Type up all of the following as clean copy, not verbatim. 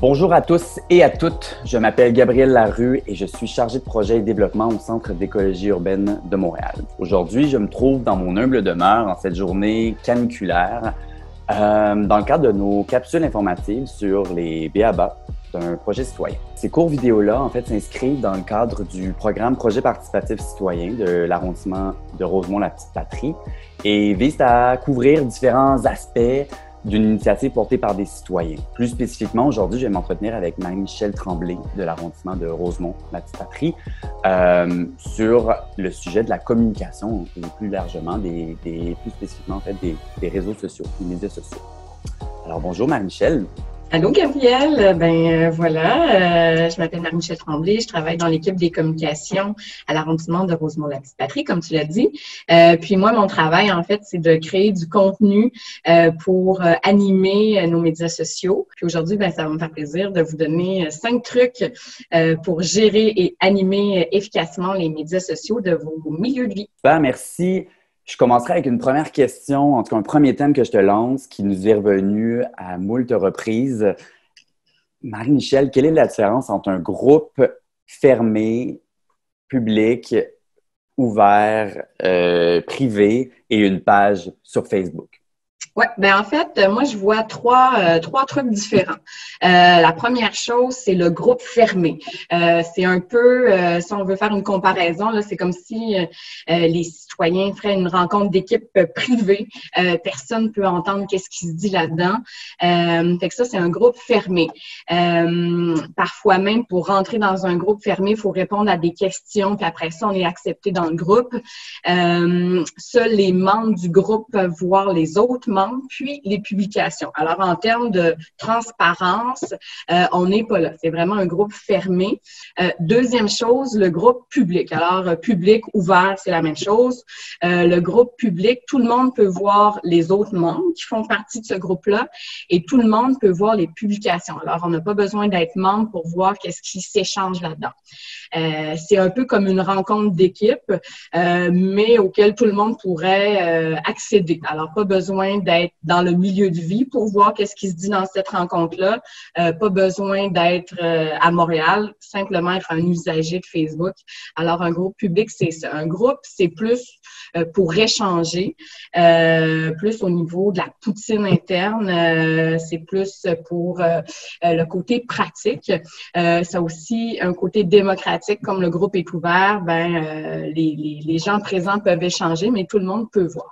Bonjour à tous et à toutes. Je m'appelle Gabriel Larue et je suis chargé de projet et développement au Centre d'écologie urbaine de Montréal. Aujourd'hui, je me trouve dans mon humble demeure en cette journée caniculaire dans le cadre de nos capsules informatives sur les b.a.-ba d'un projet citoyen. Ces courts vidéos-là, en fait, s'inscrivent dans le cadre du programme Projet participatif citoyen de l'arrondissement de Rosemont-la-Petite-Patrie et visent à couvrir différents aspects d'une initiative portée par des citoyens. Plus spécifiquement, aujourd'hui, je vais m'entretenir avec Marie-Michèle Tremblay de l'arrondissement de Rosemont-la-Petite-Patrie sur le sujet de la communication et plus largement, plus spécifiquement en fait, des réseaux sociaux, des médias sociaux. Alors bonjour Marie-Michèle. Allô Gabriel, je m'appelle Marie-Michèle Tremblay, je travaille dans l'équipe des communications à l'arrondissement de Rosemont-la-Petite-Patrie, comme tu l'as dit. Puis moi, mon travail, en fait, c'est de créer du contenu pour animer nos médias sociaux. Puis aujourd'hui, ça va me faire plaisir de vous donner 5 trucs pour gérer et animer efficacement les médias sociaux de vos milieux de vie. Merci. Je commencerai avec une première question, en tout cas un premier thème que je te lance, qui nous est revenu à moult reprises. Marie-Michèle, quelle est la différence entre un groupe fermé, public, ouvert, privé et une page sur Facebook? Ouais, en fait, moi je vois trois trucs différents. La première chose, c'est le groupe fermé. C'est un peu, si on veut faire une comparaison, là, c'est comme si les citoyens feraient une rencontre d'équipe privée. Personne ne peut entendre qu'est-ce qui se dit là-dedans. Fait que ça, c'est un groupe fermé. Parfois même, pour rentrer dans un groupe fermé, il faut répondre à des questions, puis après ça, on est accepté dans le groupe. Seuls les membres du groupe peuvent voir les autres membres, puis les publications. Alors, en termes de transparence, on n'est pas là. C'est vraiment un groupe fermé. Deuxième chose, le groupe public. Alors, public, ouvert, c'est la même chose. Le groupe public, tout le monde peut voir les autres membres qui font partie de ce groupe-là et tout le monde peut voir les publications. Alors, on n'a pas besoin d'être membre pour voir qu'est-ce qui s'échange là-dedans. C'est un peu comme une rencontre d'équipe, mais auquel tout le monde pourrait accéder. Alors, pas besoin d'être dans le milieu de vie pour voir qu'est-ce qui se dit dans cette rencontre-là. Pas besoin d'être à Montréal, simplement être un usager de Facebook. Alors, un groupe public, c'est ça. Un groupe, c'est plus pour échanger, plus au niveau de la poutine interne. C'est plus pour le côté pratique. Ça a aussi un côté démocratique, comme le groupe est ouvert, les gens présents peuvent échanger, mais tout le monde peut voir.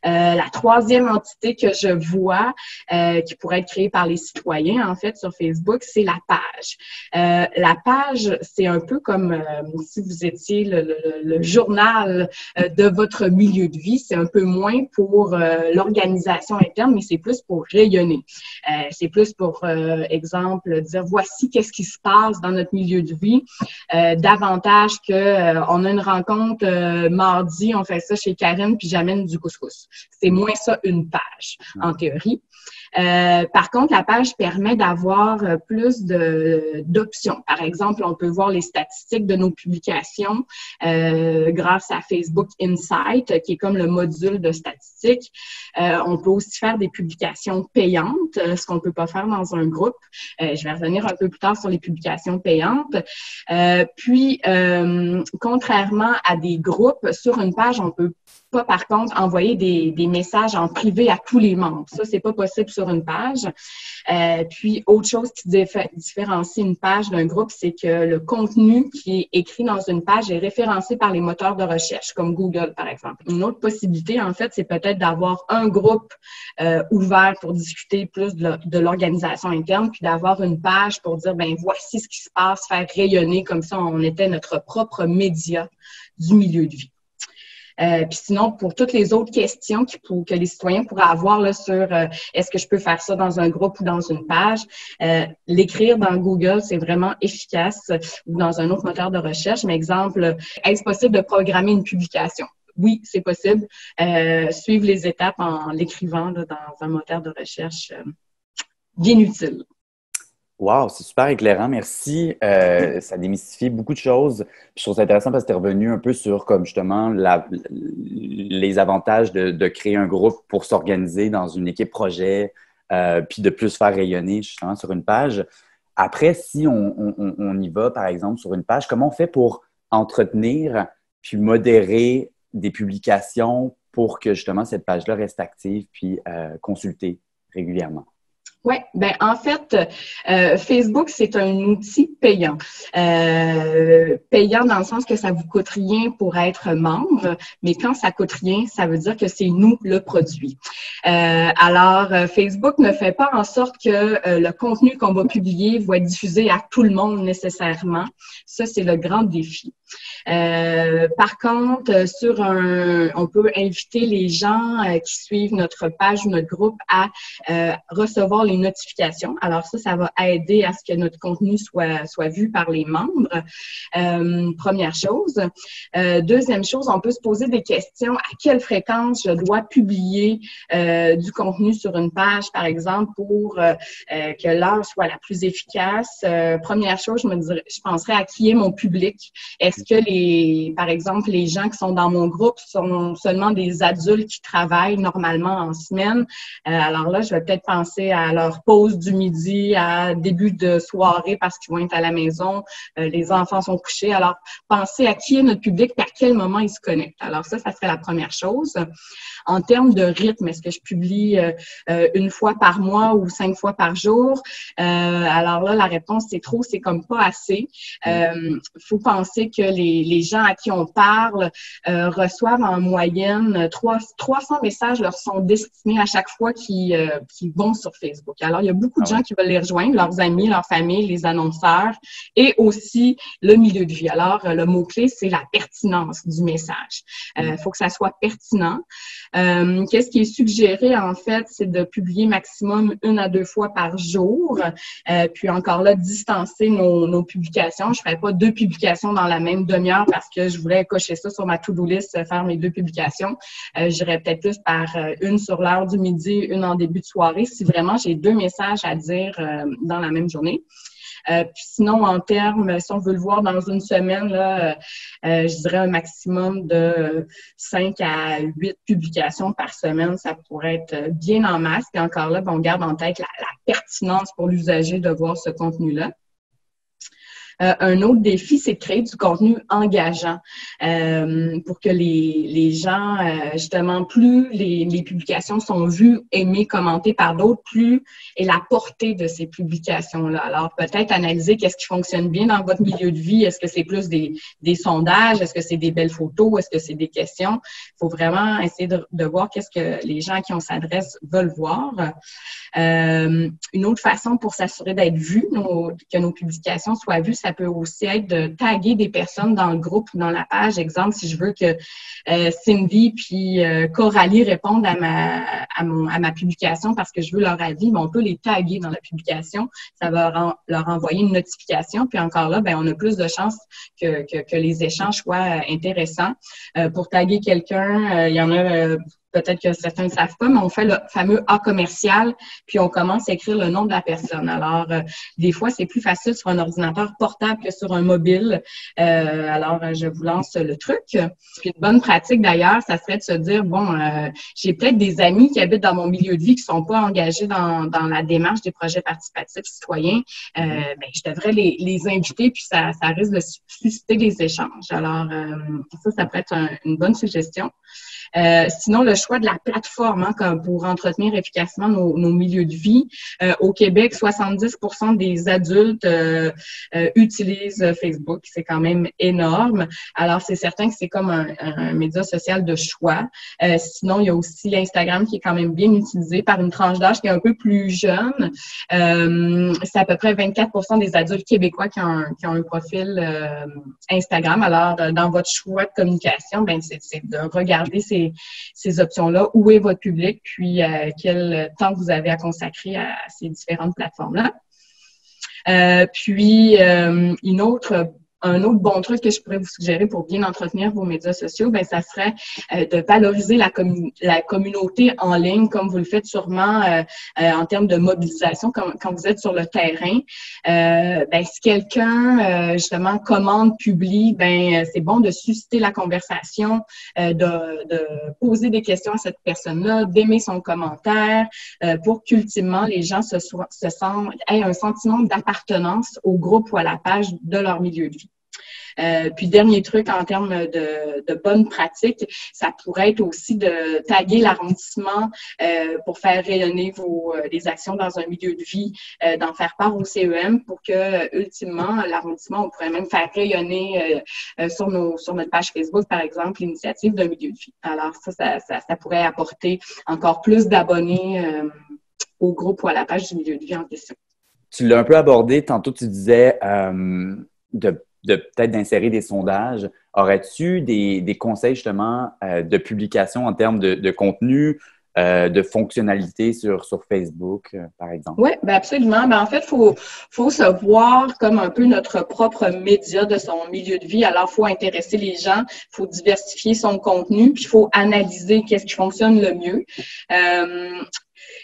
La troisième entité que je vois qui pourrait être créée par les citoyens, en fait, sur Facebook, c'est la page. La page, c'est un peu comme si vous étiez le journal de votre milieu de vie. C'est un peu moins pour l'organisation interne, mais c'est plus pour rayonner. C'est plus pour, exemple, dire voici qu'est-ce qui se passe dans notre milieu de vie. Davantage que on a une rencontre mardi, on fait ça chez Karine, puis j'amène du couscous. C'est moins ça une page, en théorie. Par contre, la page permet d'avoir plus d'options. Par exemple, on peut voir les statistiques de nos publications grâce à Facebook Insight, qui est comme le module de statistiques. On peut aussi faire des publications payantes, ce qu'on ne peut pas faire dans un groupe. Je vais revenir un peu plus tard sur les publications payantes. Contrairement à des groupes, sur une page, on peut pas, par contre, envoyer des messages en privé à tous les membres. Ça, c'est pas possible sur une page. Puis, autre chose qui différencie une page d'un groupe, c'est que le contenu qui est écrit dans une page est référencé par les moteurs de recherche, comme Google, par exemple. Une autre possibilité, en fait, c'est peut-être d'avoir un groupe ouvert pour discuter plus de l'organisation interne, puis d'avoir une page pour dire, voici ce qui se passe, faire rayonner comme ça, on était notre propre média du milieu de vie. Puis sinon, pour toutes les autres questions que les citoyens pourraient avoir là, sur est-ce que je peux faire ça dans un groupe ou dans une page, l'écrire dans Google, c'est vraiment efficace, ou dans un autre moteur de recherche. Mais exemple, est-ce possible de programmer une publication? Oui, c'est possible. Suivre les étapes en l'écrivant là, dans un moteur de recherche bien utile. Wow, c'est super éclairant, merci. Ça démystifie beaucoup de choses. Je trouve ça intéressant parce que tu es revenu un peu sur comme justement les avantages de créer un groupe pour s'organiser dans une équipe projet, puis de plus faire rayonner justement sur une page. Après, si on y va, par exemple, sur une page, comment on fait pour entretenir puis modérer des publications pour que justement cette page-là reste active puis consultée régulièrement? Oui, ben en fait, Facebook, c'est un outil payant. Payant dans le sens que ça vous coûte rien pour être membre, mais quand ça coûte rien, ça veut dire que c'est nous le produit. Alors, Facebook ne fait pas en sorte que le contenu qu'on va publier va être diffusé à tout le monde nécessairement. Ça, c'est le grand défi. Par contre, on peut inviter les gens qui suivent notre page ou notre groupe à recevoir les notifications. Alors ça va aider à ce que notre contenu soit vu par les membres. Première chose. Deuxième chose, on peut se poser des questions. À quelle fréquence je dois publier du contenu sur une page, par exemple, pour que l'heure soit la plus efficace? Première chose, je penserais à qui est mon public. Est-ce que par exemple, les gens qui sont dans mon groupe sont seulement des adultes qui travaillent normalement en semaine? Alors là, je vais peut-être penser à leur pause du midi, à début de soirée parce qu'ils vont être à la maison. Les enfants sont couchés. Alors, pensez à qui est notre public et à quel moment ils se connectent. Alors ça serait la première chose. En termes de rythme, est-ce que je publie une fois par mois ou 5 fois par jour? Alors là, la réponse, c'est comme pas assez. Faut penser que les gens à qui on parle reçoivent en moyenne 300 messages leur sont destinés à chaque fois qu'ils vont sur Facebook. Alors, il y a beaucoup de gens qui veulent les rejoindre, leurs amis, leur famille, les annonceurs et aussi le milieu de vie. Alors, le mot-clé, c'est la pertinence du message. Faut que ça soit pertinent. Qu'est-ce qui est suggéré, en fait, c'est de publier maximum 1 à 2 fois par jour. Puis encore là, distancer nos publications. Je ne ferai pas 2 publications dans la même demi-heure parce que je voulais cocher ça sur ma to-do list, faire mes 2 publications. J'irais peut-être plus par une sur l'heure du midi, une en début de soirée, si vraiment j'ai 2 messages à dire dans la même journée. Puis sinon, en termes, si on veut le voir dans une semaine, là, je dirais un maximum de 5 à 8 publications par semaine. Ça pourrait être bien en masse. Et encore là, on garde en tête la pertinence pour l'usager de voir ce contenu-là. Un autre défi, c'est de créer du contenu engageant pour que les gens, justement, plus les publications sont vues, aimées, commentées par d'autres, plus est la portée de ces publications-là. Alors, peut-être analyser qu'est-ce qui fonctionne bien dans votre milieu de vie. Est-ce que c'est plus des sondages? Est-ce que c'est des belles photos? Est-ce que c'est des questions? Il faut vraiment essayer de voir qu'est-ce que les gens à qui on s'adresse veulent voir. Une autre façon pour s'assurer d'être vu, que nos publications soient vues, ça peut aussi être de taguer des personnes dans le groupe ou dans la page. Exemple, si je veux que Cindy puis Coralie répondent à ma publication parce que je veux leur avis, on peut les taguer dans la publication. Ça va leur envoyer une notification. Puis encore là, on a plus de chances que les échanges soient intéressants. Pour taguer quelqu'un, il y en a... Peut-être que certains ne savent pas, mais on fait le fameux A commercial, puis on commence à écrire le nom de la personne. Alors, des fois, c'est plus facile sur un ordinateur portable que sur un mobile. Alors, je vous lance le truc. Puis une bonne pratique, d'ailleurs, ça serait de se dire, j'ai peut-être des amis qui habitent dans mon milieu de vie qui sont pas engagés dans la démarche des projets participatifs citoyens. Je devrais les inviter, puis ça risque de susciter des échanges. Alors, ça peut être une bonne suggestion. Sinon, le choix de la plateforme pour entretenir efficacement nos milieux de vie. Au Québec, 70% des adultes utilisent Facebook. C'est quand même énorme. Alors, c'est certain que c'est comme un média social de choix. Sinon, il y a aussi l'Instagram qui est quand même bien utilisé par une tranche d'âge qui est un peu plus jeune. C'est à peu près 24% des adultes québécois qui ont un profil Instagram. Alors, dans votre choix de communication, c'est de regarder ces options-là, où est votre public, puis quel temps vous avez à consacrer à ces différentes plateformes-là. Puis, une autre un autre bon truc que je pourrais vous suggérer pour bien entretenir vos médias sociaux, ben ça serait de valoriser la communauté en ligne, comme vous le faites sûrement en termes de mobilisation, quand vous êtes sur le terrain. Ben, si quelqu'un, justement, commande, publie, ben c'est bon de susciter la conversation, de poser des questions à cette personne-là, d'aimer son commentaire, pour qu'ultimement, les gens aient un sentiment d'appartenance au groupe ou à la page de leur milieu de vie. Puis, dernier truc en termes de bonnes pratiques, ça pourrait être aussi de taguer l'arrondissement pour faire rayonner les actions dans un milieu de vie, d'en faire part au CEM pour que, ultimement, l'arrondissement, on pourrait même faire rayonner sur notre page Facebook, par exemple, l'initiative d'un milieu de vie. Alors, ça pourrait apporter encore plus d'abonnés au groupe ou à la page du milieu de vie en question. Tu l'as un peu abordé, tantôt tu disais de peut-être d'insérer des sondages. Aurais-tu des conseils justement de publication en termes de contenu, de fonctionnalités sur Facebook, par exemple? Oui, ben absolument. Ben en fait, faut se voir comme un peu notre propre média de son milieu de vie. Alors, il faut intéresser les gens, il faut diversifier son contenu, puis il faut analyser qu'est-ce qui fonctionne le mieux.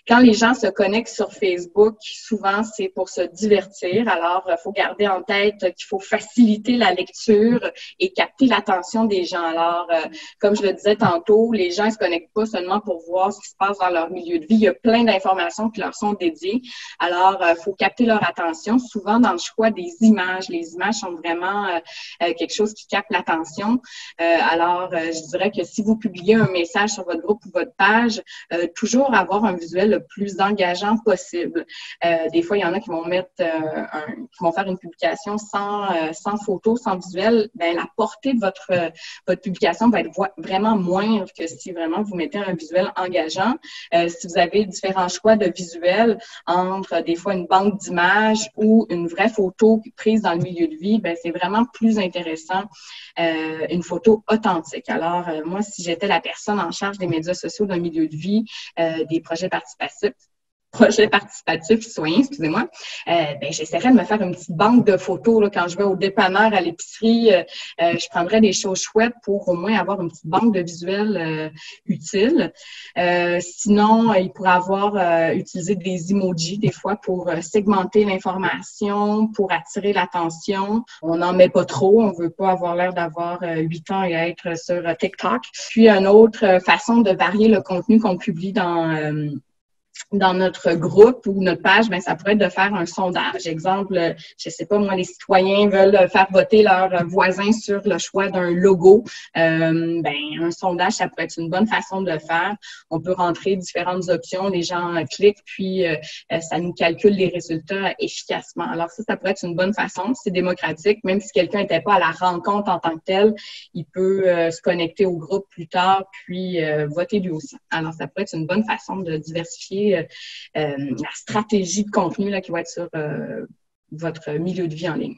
Quand les gens se connectent sur Facebook, souvent, c'est pour se divertir. Alors, il faut garder en tête qu'il faut faciliter la lecture et capter l'attention des gens. Alors, comme je le disais tantôt, les gens ne se connectent pas seulement pour voir ce qui se passe dans leur milieu de vie. Il y a plein d'informations qui leur sont dédiées. Alors, il faut capter leur attention. Souvent, dans le choix des images, les images sont vraiment quelque chose qui capte l'attention. Alors, je dirais que si vous publiez un message sur votre groupe ou votre page, toujours avoir un visuel le plus engageant possible. Des fois, il y en a qui vont qui vont faire une publication sans photo, sans visuel. Ben, la portée de votre publication va être vraiment moindre que si vraiment vous mettez un visuel engageant. Si vous avez différents choix de visuels entre des fois une banque d'images ou une vraie photo prise dans le milieu de vie, ben, c'est vraiment plus intéressant une photo authentique. Alors, moi, si j'étais la personne en charge des médias sociaux d'un milieu de vie, des projets participatifs citoyens, excusez-moi, ben, j'essaierais de me faire une petite banque de photos là, quand je vais au dépanneur, à l'épicerie. Je prendrais des choses chouettes pour au moins avoir une petite banque de visuels utiles. Sinon, il pourrait utiliser des emojis des fois pour segmenter l'information, pour attirer l'attention. On n'en met pas trop, on veut pas avoir l'air d'avoir 8 ans et être sur TikTok. Puis, une autre façon de varier le contenu qu'on publie dans notre groupe ou notre page, ben ça pourrait être de faire un sondage. Exemple, je sais pas, moi, les citoyens veulent faire voter leurs voisins sur le choix d'un logo. Ben un sondage, ça pourrait être une bonne façon de le faire. On peut rentrer différentes options, les gens cliquent, puis ça nous calcule les résultats efficacement. Alors ça pourrait être une bonne façon. C'est démocratique. Même si quelqu'un n'était pas à la rencontre en tant que tel, il peut se connecter au groupe plus tard, puis voter lui aussi. Alors ça pourrait être une bonne façon de diversifier la stratégie de contenu là, qui va être sur votre milieu de vie en ligne.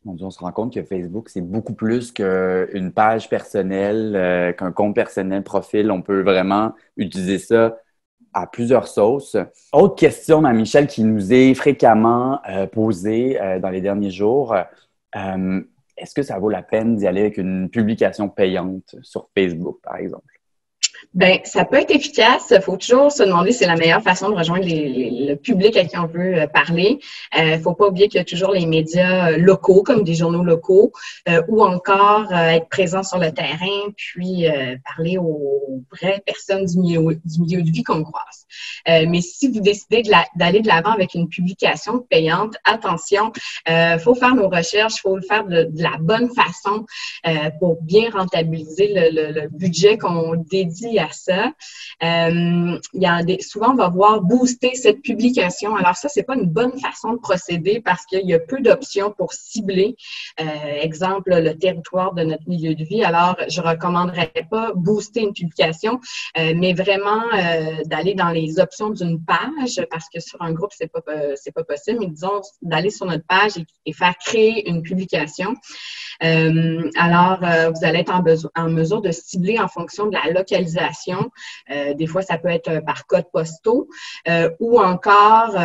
On se rend compte que Facebook, c'est beaucoup plus qu'une page personnelle, qu'un compte personnel, profil. On peut vraiment utiliser ça à plusieurs sauces. Autre question, Michel, qui nous est fréquemment posée dans les derniers jours. Est-ce que ça vaut la peine d'y aller avec une publication payante sur Facebook, par exemple? Ben, ça peut être efficace. Il faut toujours se demander si c'est la meilleure façon de rejoindre le public à qui on veut parler. Faut pas oublier qu'il y a toujours les médias locaux, comme des journaux locaux, ou encore être présent sur le terrain, puis parler aux vraies personnes du milieu de vie qu'on croise. Mais si vous décidez d'aller de l'avant avec une publication payante, attention, faut faire nos recherches, faut le faire de la bonne façon pour bien rentabiliser le budget qu'on dédie à ça. Souvent, on va voir booster cette publication. Alors ça, c'est pas une bonne façon de procéder parce qu'il y a peu d'options pour cibler, exemple, le territoire de notre milieu de vie. Alors, je recommanderais pas booster une publication, mais vraiment d'aller dans les options d'une page parce que sur un groupe, c'est pas possible, mais disons d'aller sur notre page et faire créer une publication. Alors, vous allez être en mesure de cibler en fonction de la localisation géolocalisation. Des fois, ça peut être par code postaux ou encore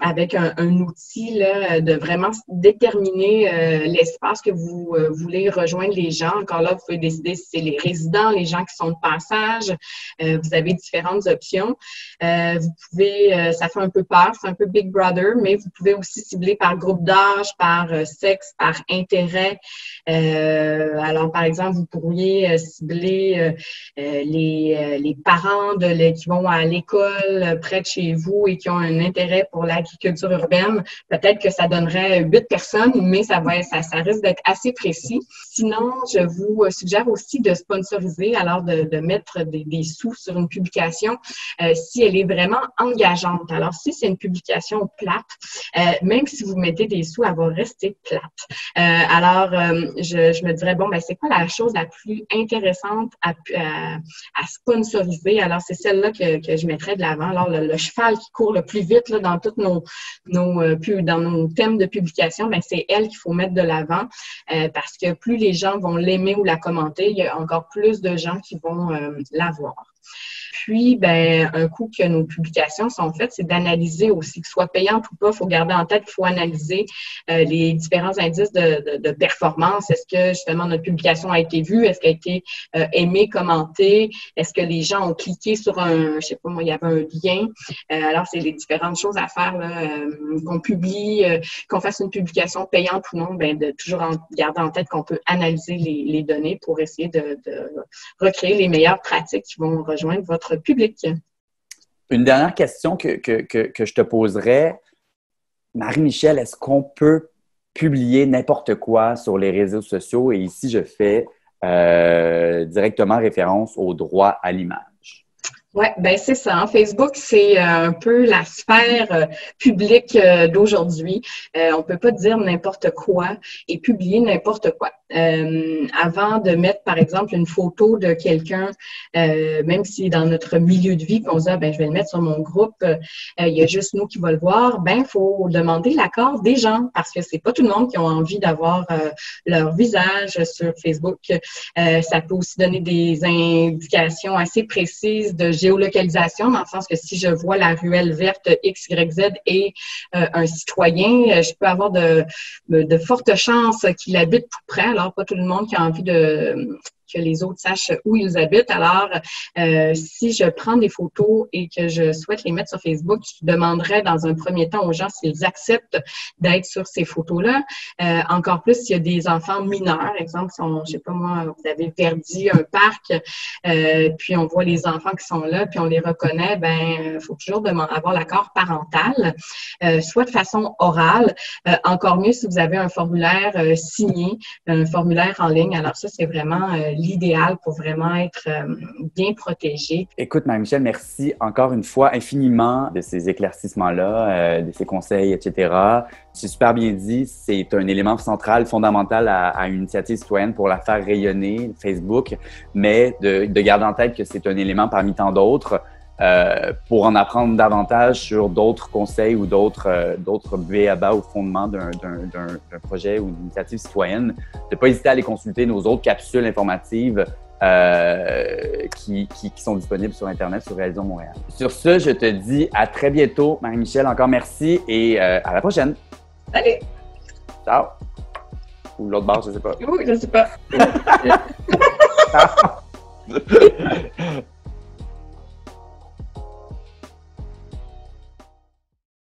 avec un outil là, de vraiment déterminer l'espace que vous voulez rejoindre les gens. Encore là, vous pouvez décider si c'est les résidents, les gens qui sont de passage. Vous avez différentes options. Vous pouvez, ça fait un peu peur, c'est un peu Big Brother, mais vous pouvez aussi cibler par groupe d'âge, par sexe, par intérêt. Alors, par exemple, vous pourriez cibler les parents qui vont à l'école près de chez vous et qui ont un intérêt pour l'agriculture urbaine. Peut-être que ça donnerait 8 personnes, mais ça risque d'être assez précis. Sinon, je vous suggère aussi de sponsoriser, alors de mettre des sous sur une publication si elle est vraiment engageante. Alors, si c'est une publication plate, même si vous mettez des sous, elle va rester plate. Alors, je me dirais, bon, ben c'est quoi la chose la plus intéressante à sponsoriser? Alors, c'est celle-là que je mettrais de l'avant. Alors, le cheval qui court le plus vite là, dans tous dans nos thèmes de publication, ben c'est elle qu'il faut mettre de l'avant parce que plus les gens vont l'aimer ou la commenter, il y a encore plus de gens qui vont la voir. Puis, ben, un coup que nos publications sont faites, c'est d'analyser aussi, que ce soit payante ou pas, il faut garder en tête qu'il faut analyser les différents indices de performance. Est-ce que, justement, notre publication a été vue? Est-ce qu'elle a été aimée, commentée? Est-ce que les gens ont cliqué sur je sais pas moi, il y avait un lien? Alors, c'est les différentes choses à faire, là, qu'on publie, qu'on fasse une publication payante ou non, ben, de toujours garder en tête qu'on peut analyser les données pour essayer de recréer les meilleures pratiques qui vont rejoindre votre public. Une dernière question que je te poserais, Marie-Michel, est-ce qu'on peut publier n'importe quoi sur les réseaux sociaux? Et ici, je fais directement référence au droit à l'image. Oui, ben c'est ça. Hein. Facebook, c'est un peu la sphère publique d'aujourd'hui. On peut pas dire n'importe quoi et publier n'importe quoi. Avant de mettre, par exemple, une photo de quelqu'un, même si dans notre milieu de vie, puis on se dit, ben je vais le mettre sur mon groupe, il y a juste nous qui va le voir, ben faut demander l'accord des gens parce que c'est pas tout le monde qui a envie d'avoir leur visage sur Facebook. Ça peut aussi donner des indications assez précises de géolocalisation, dans le sens que si je vois la ruelle verte XYZ et un citoyen, je peux avoir de fortes chances qu'il habite tout près. Alors, pas tout le monde qui a envie que les autres sachent où ils habitent. Alors, si je prends des photos et que je souhaite les mettre sur Facebook, je demanderais dans un premier temps aux gens s'ils acceptent d'être sur ces photos-là. Encore plus s'il y a des enfants mineurs, exemple, je sais pas moi, vous avez Verdi, un parc, puis on voit les enfants qui sont là, puis on les reconnaît, ben, il faut toujours avoir l'accord parental, soit de façon orale, encore mieux si vous avez un formulaire signé, un formulaire en ligne. Alors ça, c'est vraiment l'idéal pour vraiment être bien protégé. Écoute, Marie-Michel, merci encore une fois infiniment de ces éclaircissements-là, de ces conseils, etc. C'est super bien dit. C'est un élément central, fondamental à une initiative citoyenne pour la faire rayonner, Facebook, mais de garder en tête que c'est un élément parmi tant d'autres pour en apprendre davantage sur d'autres conseils ou d'autres b.a.-ba ou fondements d'un projet ou d'une initiative citoyenne, de ne pas hésiter à aller consulter nos autres capsules informatives qui sont disponibles sur Internet, sur Réalisons Montréal. Sur ce, je te dis à très bientôt, Marie-Michel. Encore merci et à la prochaine. Allez! Ciao! Ou l'autre barre, je ne sais pas. Oui, je ne sais pas. Ciao!